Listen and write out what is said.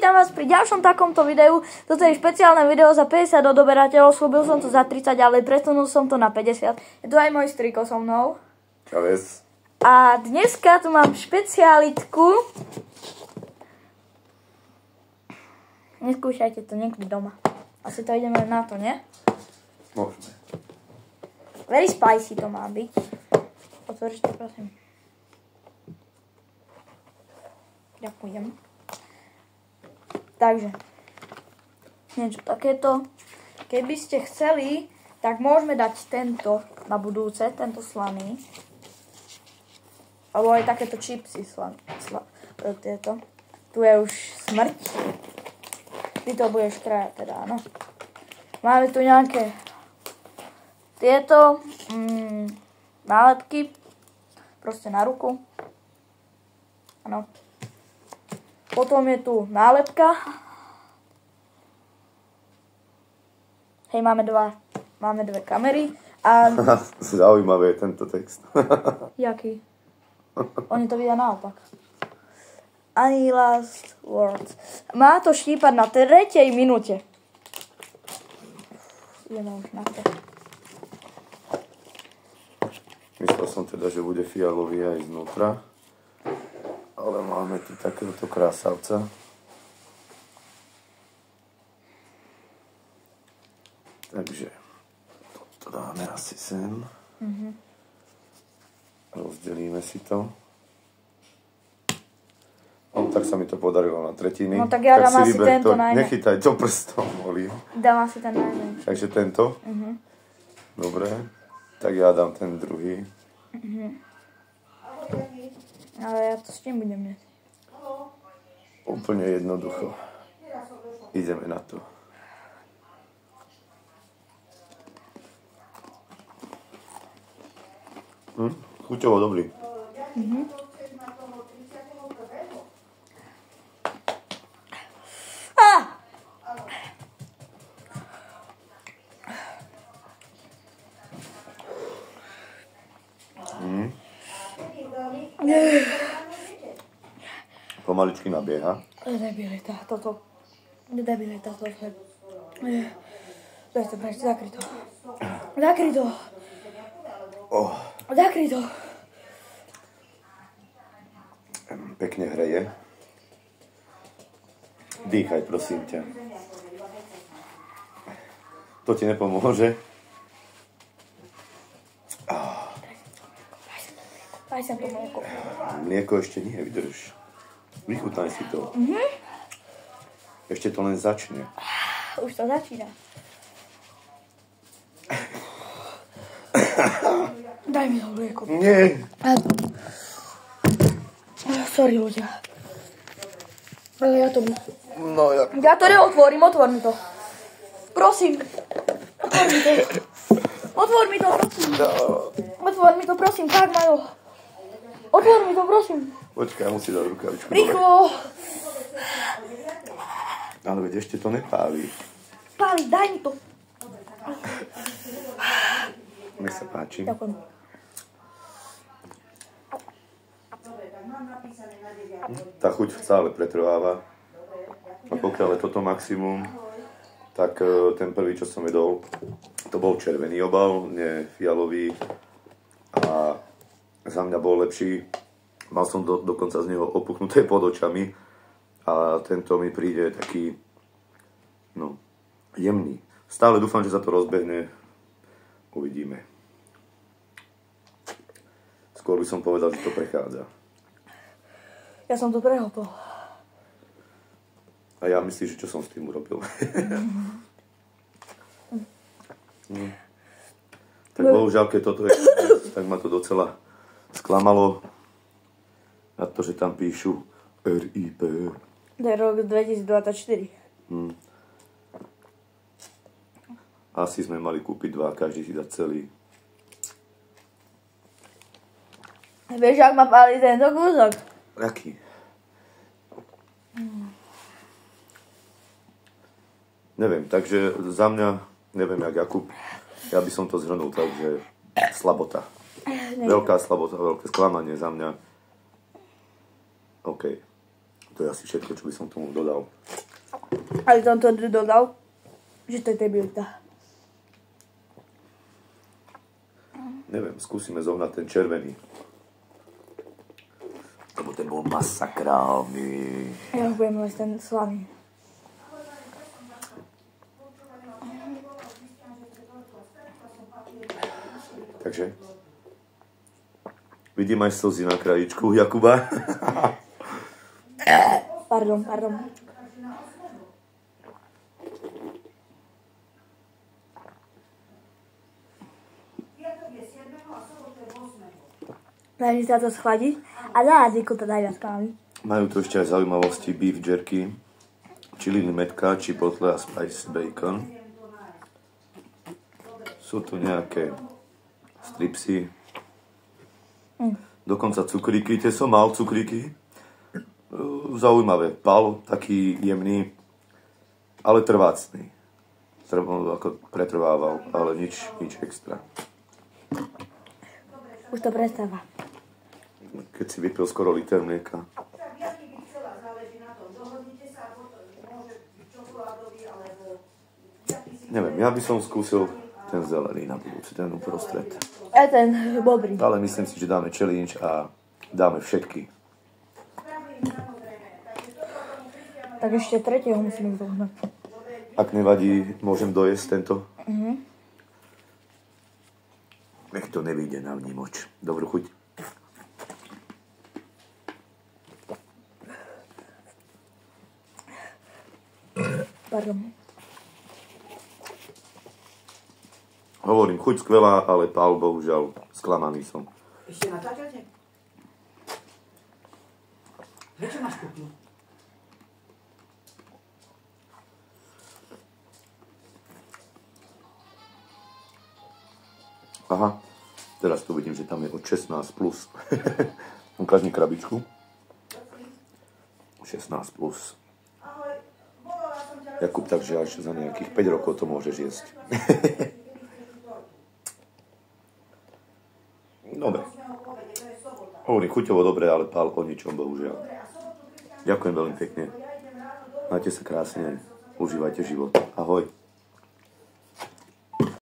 vítam vás pri ďalšom takomto videu. Toto je špeciálne video za 50 odoberateľov. Slúbil som to za 30, ale presunul som to na 50. Je tu aj môj striko so mnou. Čaves. A dneska tu mám špecialitku. Neskúšajte to niekde doma. Asi to ideme na to, nie? Môžeme. Very spicy to má byť. Otvoríš to, prosím. Ďakujem. Takže, niečo takéto. Keby ste chceli, tak môžeme dať tento na budúce, tento slaný. Alebo aj takéto čipsy tieto. Tu je už smrť. Ty to budeš krajať teda, áno. Máme tu nejaké tieto nálepky. Proste na ruku. Áno. Potom je tu nálepka. Hej, máme dve kamery. A... Zaujímavý je tento text. Jaký? Oni to vidia naopak. Any last words. Má to štípať na 3. minúte. Ideme už na to. Myslel som teda, že bude fialový aj znútra. Ale máme tu takéhoto krásavca. Takže toto dáme asi sem. Rozdelíme si to. Tak sa mi to podarilo na tretiny. No tak ja dám asi tento najmä. Nechytaj to prstom, Oli. Dám asi ten najmä. Takže tento? Dobre. Tak ja dám ten druhý. Ale ja to s tým budem jesť. Úplne jednoducho. Ideme na to. Chuťovo dobrý. Pomaličky nabieha. Debilita, toto. Debilita, toto. Dajte, zakry to. Zakry to. Zakry to. Pekne hreje. Dýchaj, prosím ťa. To ti nepomôže? Daj sem to mlieko. Mlieko ešte nie, vydrž. Vychutnaj si to. Ešte to len začne. Už to začína. Daj mi to mlieko. Nie. Sorry, ľudia. Ale ja to... No ja... Ja to neotvorím, otvor mi to. Prosím. Otvor mi to. Otvor mi to, prosím. Otvor mi to, prosím, tak, Majo. Otvor mi to, prosím. Počkaj, musí dať rukavičku. Rýchlo. Ale veď ešte to nepálí. Páli, daj mi to. Nech sa páči. Ďakujem. Tá chuť stále pretrváva. A pokiaľ je toto maximum, tak ten prvý, čo som jedol, to bol červený obal, nie fialový. A za mňa bol lepší. Mal som dokonca z neho opuchnuté pod očami. A tento mi príde taký, no, jemný. Stále dúfam, že sa to rozbehne. Uvidíme. Skôr by som povedal, že to prechádza. Ja som to prehopol. A ja myslím, že čo som s tým urobil. Tak bohužiaľ, keď toto je, tak ma to docela sklamalo. Na to, že tam píšu RIP. To je rok 2024. Asi sme mali kúpiť 2, každý si dať celý. Vieš, ak ma páli tento kúsok? Aký? Neviem, takže za mňa, neviem jak Jakub, ja by som to zhrnul tak, že slabota. Veľká slabota, veľké sklamanie za mňa. OK. To je asi všetko, čo by som tomu dodal. Ale tam to dodal, že to je debilita. Neviem, skúsime zohnať ten červený. Lebo ten bol masakrálny. Ja už budem len ten slaný. Takže vidím aj slzy na krajičku Jakuba. Pardon. Snažím sa to schladiť a na jazyku to daj viac kávy. Majú tu ešte aj zaujímavosti beef jerky, chili metka, chipotle a spicy bacon. Sú tu nejaké stripsy. Dokonca cukríky, tie som mal cukríky. Zaujímavé, pal, taký jemný, ale trvácný. Ako pretrvával, ale nič extra. Už to prestáva. Keď si vypil skoro liter mlieka. Neviem, ja by som skúsil ten zelený na budúci, ten uprostred. A ten bobrý. Ale myslím si, že dáme challenge a dáme všetky. Tak ešte tretieho musíme zohnať. Ak nevadí, môžem dojesť tento? Nech to nevyjde na vnímoč. Dobrú chuť. Pardon. Hovorím, chuť skvelá, ale pál, bohužiaľ, sklamaný som. Ešte natáčate? Čo máš kúpnu? Aha, teraz tu vidím, že tam je od 16 plus. Ukáž mi krabičku. 16 plus. Jakub, takže až za nejakých 5 rokov to môžeš jesť. Dobre. Hovorím, chuťovo dobre, ale pál o ničom, bohužiaľ. Ďakujem veľmi pekne. Majte sa krásne. Užívajte život. Ahoj.